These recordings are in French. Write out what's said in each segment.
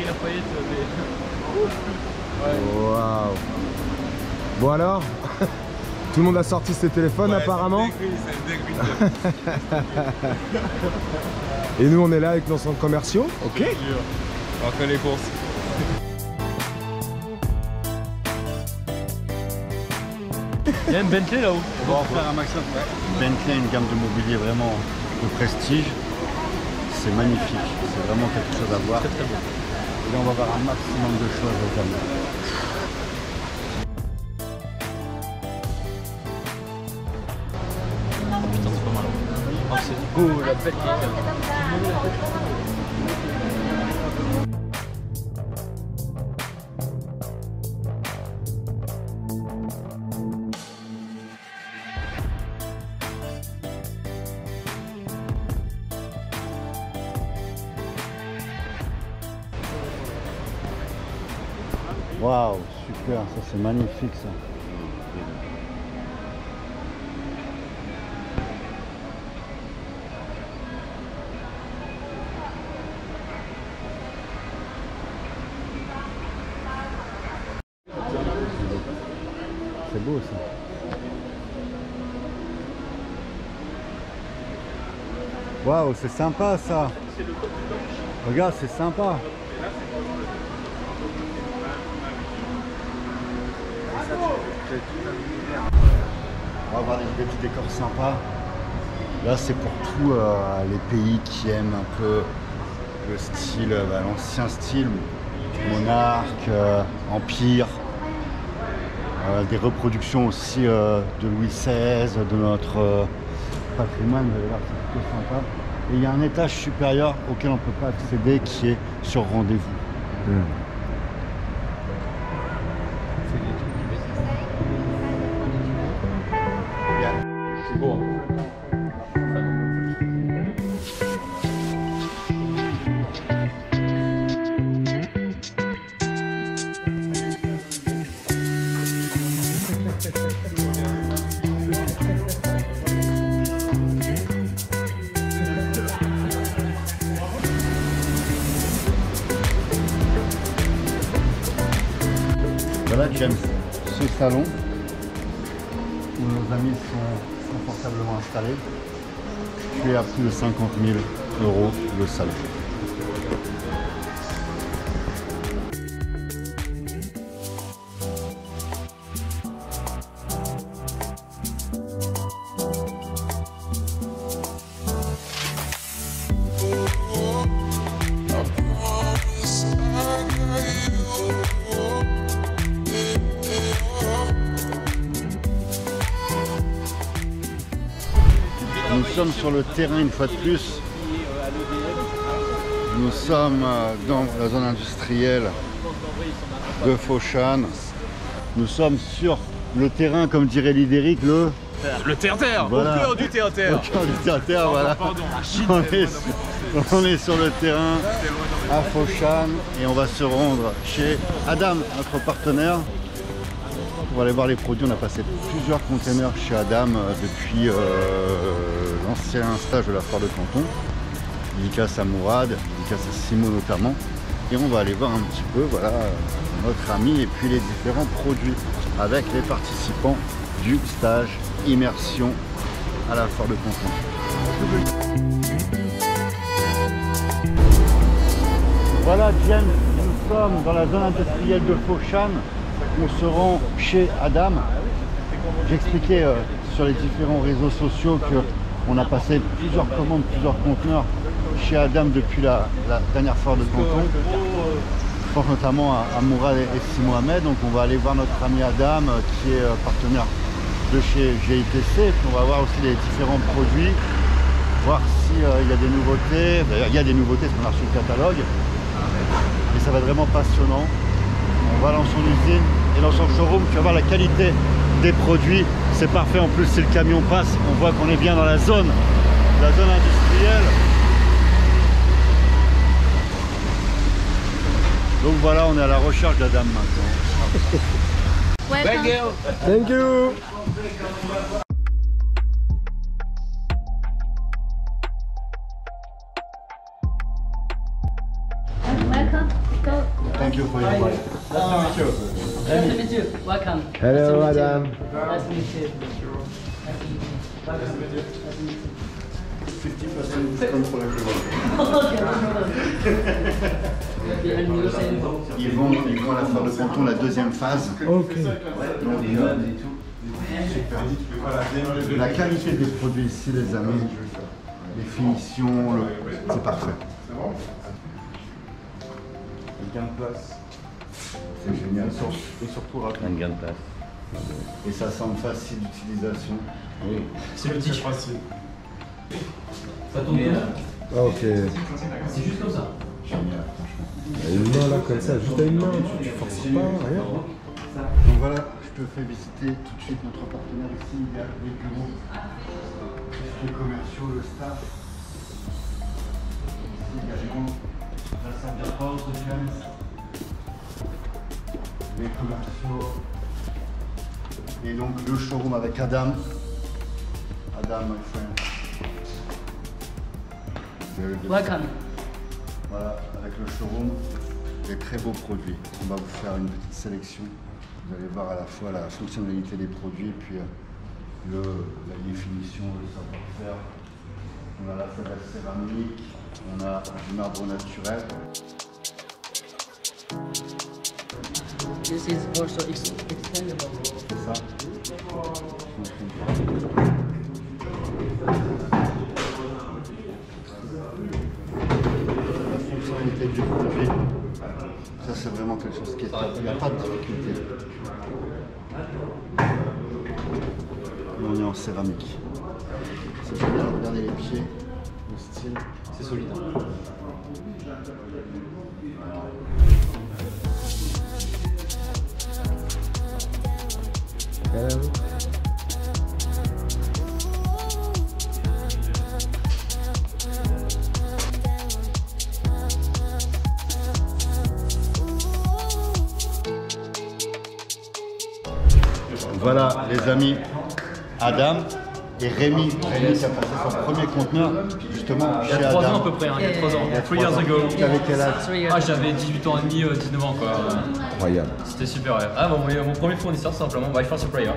Lafayette, mais... Waouh. Bon alors, tout le monde a sorti ses téléphones apparemment. Et nous on est là avec nos centres commerciaux. Ok. On fait les courses. Il y a une Bentley là-haut. On va en faire un maximum. Bentley, une gamme de mobilier vraiment de prestige. C'est magnifique. C'est vraiment quelque chose à voir. Très très beau. Et là, on va voir un maximum de choses également. Oh putain, c'est pas mal. Oh, c'est beau la Bentley. Waouh, super, ça c'est magnifique ça. C'est beau ça. Waouh, c'est sympa ça. Regarde, c'est sympa. On va avoir des petits décors sympas. Là, c'est pour tous les pays qui aiment un peu le style, l'ancien style, monarque, empire. Des reproductions aussi de Louis XVI, de notre patrimoine. Vous allez voir, c'est plutôt sympa. Et il y a un étage supérieur auquel on ne peut pas accéder qui est sur rendez-vous. C'est beau. Hein. Voilà James, ce salon où nos amis sont confortablement installés. Tu es à plus de 50 000 € le salon. Nous sommes sur le terrain une fois de plus. Nous sommes dans la zone industrielle de Foshan. Nous sommes sur le terrain, comme dirait Lidéric, le terre-terre, voilà. Au cœur du terre-terre. Au cœur du terre-terre, voilà. Pardon. On est sur le terrain à Foshan et on va se rendre chez Adam, notre partenaire. On va aller voir les produits. On a passé plusieurs containers chez Adam depuis l'ancien stage de la foire de Canton. Dédicace à Mourad, dédicace à Simon notamment. Et on va aller voir un petit peu voilà, notre ami et puis les différents produits avec les participants du stage immersion à la foire de Canton. Voilà James, nous sommes dans la zone industrielle de Foshan. On se rend chez Adam. J'expliquais sur les différents réseaux sociaux qu'on a passé plusieurs commandes, plusieurs conteneurs chez Adam depuis la dernière foire de Canton. Je pense notamment à Mourad et Simon Ahmed. Donc on va aller voir notre ami Adam qui est partenaire de chez GITC. Puis on va voir aussi les différents produits, voir s'il y a des nouveautés. D'ailleurs il y a des nouveautés parce qu'on a reçu le catalogue. Et ça va être vraiment passionnant. On va dans son usine et dans son showroom, tu vas voir la qualité des produits. C'est parfait, en plus si le camion passe, on voit qu'on est bien dans la zone industrielle. Donc voilà, on est à la recherche d'Adam maintenant. Thank you. Thank you. Welcome. Go. Thank you for your work. Nice to meet you. Welcome. Hello, Nice to meet madame. you. Nice to meet you. Nice to meet you. 50% discount for everyone. Ils vont à la foire de Canton, la deuxième phase. Ok. Donc, super. La qualité des produits ici, les amis, les finitions, c'est parfait. Le gain de place, c'est génial. Et surtout rapide. Un gain de place. Et ça semble facile d'utilisation. Oui. C'est le tic. facile. Ça tombe bien. Ok. C'est juste comme ça. Génial. Une main là comme ça, juste à une main, tu forces pas, rien. Donc voilà, je te fais visiter tout de suite notre partenaire ici, il y a les bureaux, les commerciaux, le staff. Ici également la salle de pause de James, les commerciaux et donc le showroom avec Adam. Adam, my friend. Very good. Welcome. Voilà, avec le showroom, des très beaux produits. On va vous faire une petite sélection. Vous allez voir à la fois la fonctionnalité des produits, puis la définition, le savoir-faire. On a la fois de la céramique, on a du marbre naturel. This is also extendable. C'est ça. La fonctionnalité du produit, ça c'est vraiment quelque chose qui est top. Il n'y a pas de difficulté. Et on est en céramique. C'est génial, regardez les pieds, le style. C'est solide. Hello. Voilà les amis, Adam et Rémi. Rémi qui a passé son premier conteneur justement Il y chez a 3 ans à Adam. peu près, hein, il y a 3 ans. Il y a 3 years 3 ans. ago. Tu avais quel âge? 3 years. Ah, j'avais 18 ans et demi, 19 ans quoi. Incroyable. C'était super, ouais. Ah, bon, mon premier fournisseur, tout simplement, by First Supplier.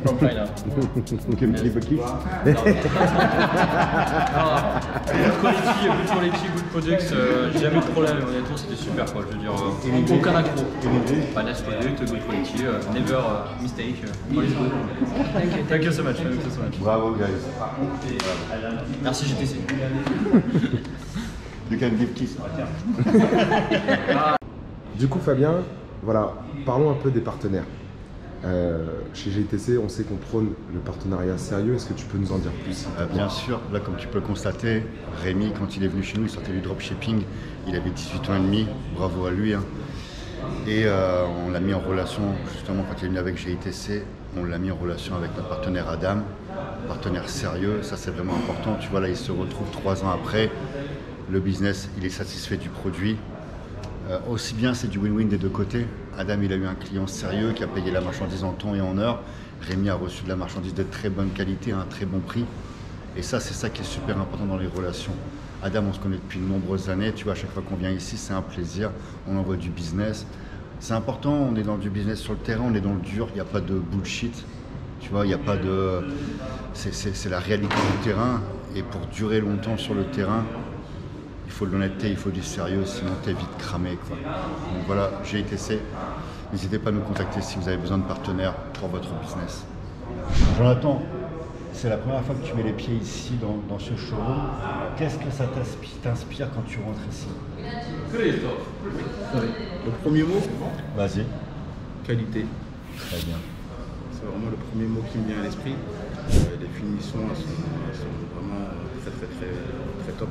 From China. Can we leave a kiss? Good quality, good products. J'ai jamais eu de problème, honnêtement, c'était super quoi. Je veux dire, aucun accro. Nice product, good quality, never mistake. All is good. Thank you so much. Thank you so much. Bravo guys. Merci GTC. You can give kiss. Du coup, Fabien, voilà, parlons un peu des partenaires. Chez GTC, on sait qu'on prône le partenariat sérieux. Est-ce que tu peux nous en dire plus? Bien sûr, là comme tu peux le constater, Rémi quand il est venu chez nous, il sortait du dropshipping, il avait 18 ans et demi, bravo à lui. Hein. Et on l'a mis en relation, justement quand il est venu avec GITC, on l'a mis en relation avec notre partenaire Adam, partenaire sérieux, ça c'est vraiment important. Tu vois là, il se retrouve 3 ans après, le business, il est satisfait du produit. Aussi bien c'est du win-win des deux côtés. Adam il a eu un client sérieux qui a payé la marchandise en temps et en heure. Rémi a reçu de la marchandise de très bonne qualité à un très bon prix. Et ça c'est ça qui est super important dans les relations. Adam on se connaît depuis de nombreuses années, tu vois à chaque fois qu'on vient ici c'est un plaisir, on envoie du business. C'est important, on est dans du business sur le terrain, on est dans le dur, il n'y a pas de bullshit. Tu vois, il n'y a pas de... C'est la réalité du terrain et pour durer longtemps sur le terrain, il faut de l'honnêteté, il faut du sérieux, sinon t'es vite cramé quoi. Donc voilà, GITC, n'hésitez pas à nous contacter si vous avez besoin de partenaires pour votre business. Jonathan, c'est la première fois que tu mets les pieds ici dans ce showroom. Qu'est-ce que ça t'inspire quand tu rentres ici? Le premier mot, Vas-y. qualité. Très bien. C'est vraiment le premier mot qui me vient à l'esprit. Les finitions elles sont vraiment très top.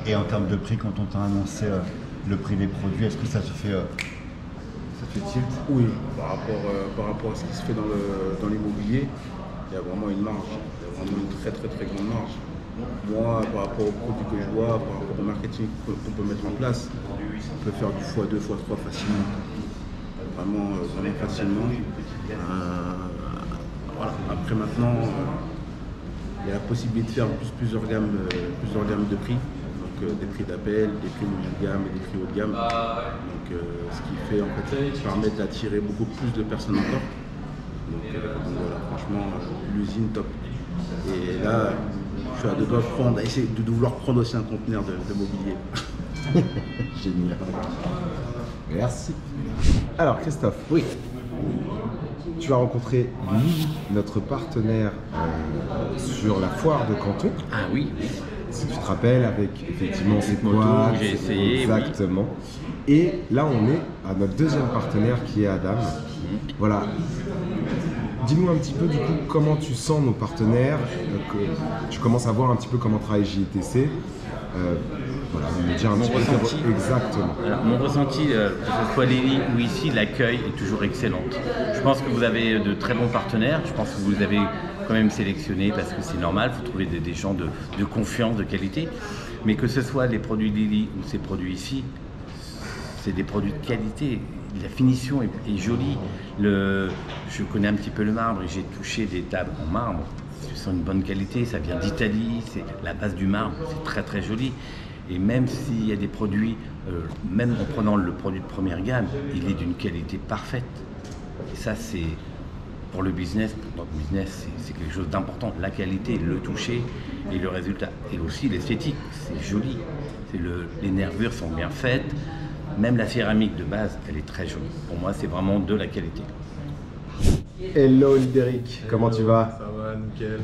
Et en termes de prix, quand on t'a annoncé le prix des produits, est-ce que ça te fait tilt? Oui, par rapport à ce qui se fait dans l'immobilier, il y a vraiment une marge. Il y a vraiment une très grande marge. Moi, par rapport aux produits que je vois, par rapport au marketing qu'on peut mettre en place, on peut faire du x2, x3 facilement. Vraiment facilement. Voilà. Après maintenant, il y a la possibilité de faire plusieurs gammes de prix. Donc des prix d'appel, des prix milieu de gamme et des prix haut de gamme. Donc ce qui fait en fait permet d'attirer beaucoup plus de personnes encore. Donc voilà, franchement, l'usine top. Et là, je suis à deux doigts d'essayer de vouloir prendre aussi un conteneur de mobilier. Génial. Merci. Alors Christophe, oui. Tu as rencontré Lily, notre partenaire sur la foire de Canton. Ah oui. Si tu te rappelles, avec effectivement cette moto, boîte, j'ai essayé. Exactement. Oui. Et là, on est à notre deuxième partenaire qui est Adam. Voilà. Dis-nous un petit peu du coup comment tu sens nos partenaires, que tu commences à voir un petit peu comment travaille JITC. Voilà, me dire un Mon petit ressenti. peu. Exactement. Alors, mon ressenti, que ce soit Lily ou ici, l'accueil est toujours excellent. Je pense que vous avez de très bons partenaires. Je pense que vous les avez quand même sélectionnés parce que c'est normal. Il faut trouver des gens de confiance, de qualité. Mais que ce soit les produits Lily ou ces produits ici, c'est des produits de qualité. La finition est jolie. Je connais un petit peu le marbre et j'ai touché des tables en marbre. Ce sont une bonne qualité, ça vient d'Italie, c'est la base du marbre, c'est très très joli. Et même s'il y a des produits, même en prenant le produit de première gamme, il est d'une qualité parfaite. Et ça, c'est pour le business, pour notre business, c'est quelque chose d'important. La qualité, le toucher et le résultat. Et aussi l'esthétique, c'est joli. Les nervures sont bien faites. Même la céramique de base, elle est très jolie. Pour moi, c'est vraiment de la qualité. Hello Lidéric, comment tu vas? Ça va, nickel.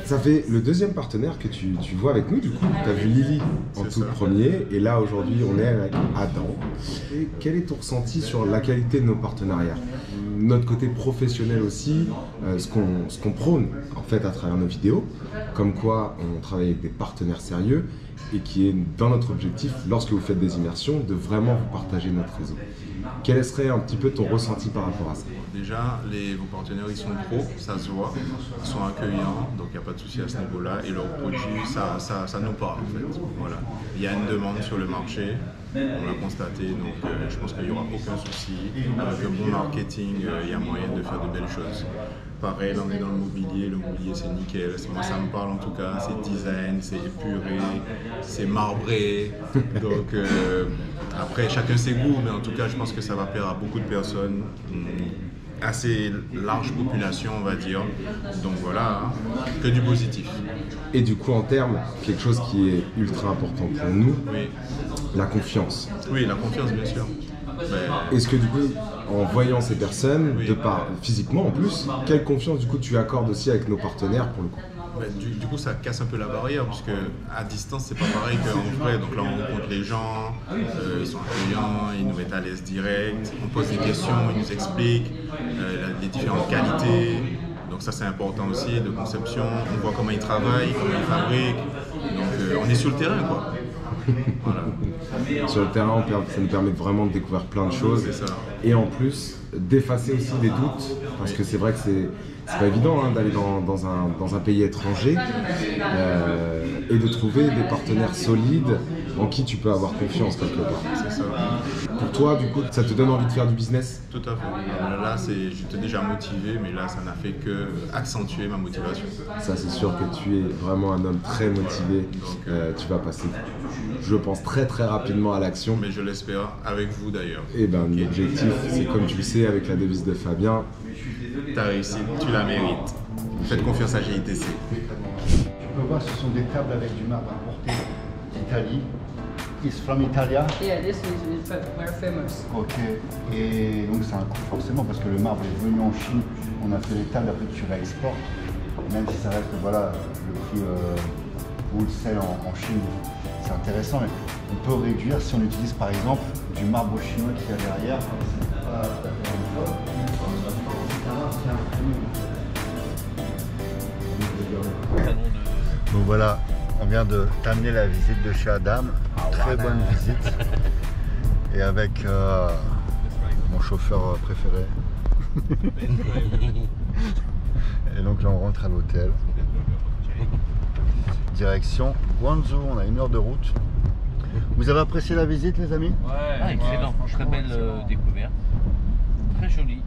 Ça fait le deuxième partenaire que tu vois avec nous du coup. Tu as vu Lily en C'est tout ça. premier et là aujourd'hui on est avec Adam. Et quel est ton ressenti sur la qualité de nos partenariats? Notre côté professionnel aussi, ce qu'on prône en fait à travers nos vidéos, comme quoi on travaille avec des partenaires sérieux et qui est dans notre objectif, lorsque vous faites des immersions, de vraiment vous partager notre réseau. Quel serait un petit peu ton ressenti par rapport à ça? Déjà, vos partenaires, ils sont pros, ça se voit, ils sont accueillants, donc il n'y a pas de souci à ce niveau-là. Et leurs produits, ça nous parle en fait. Voilà. Il y a une demande sur le marché, on l'a constaté, donc je pense qu'il n'y aura aucun souci. Avec un bon marketing, il y a moyen de faire de belles choses. Pareil, là on est dans le mobilier c'est nickel. Moi ça me parle en tout cas, c'est design, c'est épuré, c'est marbré. Donc après chacun ses goûts, mais en tout cas je pense que ça va plaire à beaucoup de personnes. Assez large population on va dire. Donc voilà, que du positif. Et du coup en termes, quelque chose qui est ultra important pour nous, Oui, la confiance. oui, la confiance bien sûr. Est-ce que du coup, en voyant ces personnes, Oui. de par physiquement en plus, quelle confiance du coup tu accordes aussi avec nos partenaires pour le coup? Du coup, ça casse un peu la barrière, puisque à distance, c'est pas pareil qu'en vrai. Donc là, on rencontre les gens, ils sont accueillants, ils nous mettent à l'aise direct, on pose des questions, ils nous expliquent les différentes qualités. Donc ça, c'est important aussi, de conception. On voit comment ils travaillent, comment ils fabriquent. Donc on est sur le terrain, quoi. Voilà. Sur le terrain, ça nous permet vraiment de découvrir plein de choses. C'est ça. Et en plus, d'effacer aussi des doutes, parce que c'est vrai que c'est pas évident hein, d'aller dans un pays étranger et de trouver des partenaires solides en qui tu peux avoir confiance quelque part. C'est ça. Pour toi, du coup, ça te donne envie de faire du business? Tout à fait. Là, j'étais déjà motivé, mais là, ça n'a fait que accentuer ma motivation. Ça, c'est sûr que tu es vraiment un homme très motivé. Tu vas passer, je pense, très très rapidement à l'action. Mais je l'espère, avec vous d'ailleurs. Et ben, l'objectif, c'est comme tu le sais, avec la devise de Fabien. Ta réussite, tu la mérites. Faites confiance à GITC. Tu peux voir, ce sont des tables avec du marbre importé d'Italie. It's from Italia. Yeah, this is very famous. Ok. Et donc c'est un coût forcément parce que le marbre est venu en Chine. On a fait les tables, après tu réexportes. Même si ça reste voilà, le prix wholesale en Chine, c'est intéressant. Mais on peut réduire si on utilise par exemple du marbre chinois qu'il y a derrière. Donc voilà, on vient de terminer la visite de chez Adam. Très bonne visite. Et avec mon chauffeur préféré. Et donc là on rentre à l'hôtel. Direction Guangzhou, on a 1 heure de route. Vous avez apprécié la visite les amis? Excellent, très belle découverte. Très jolie.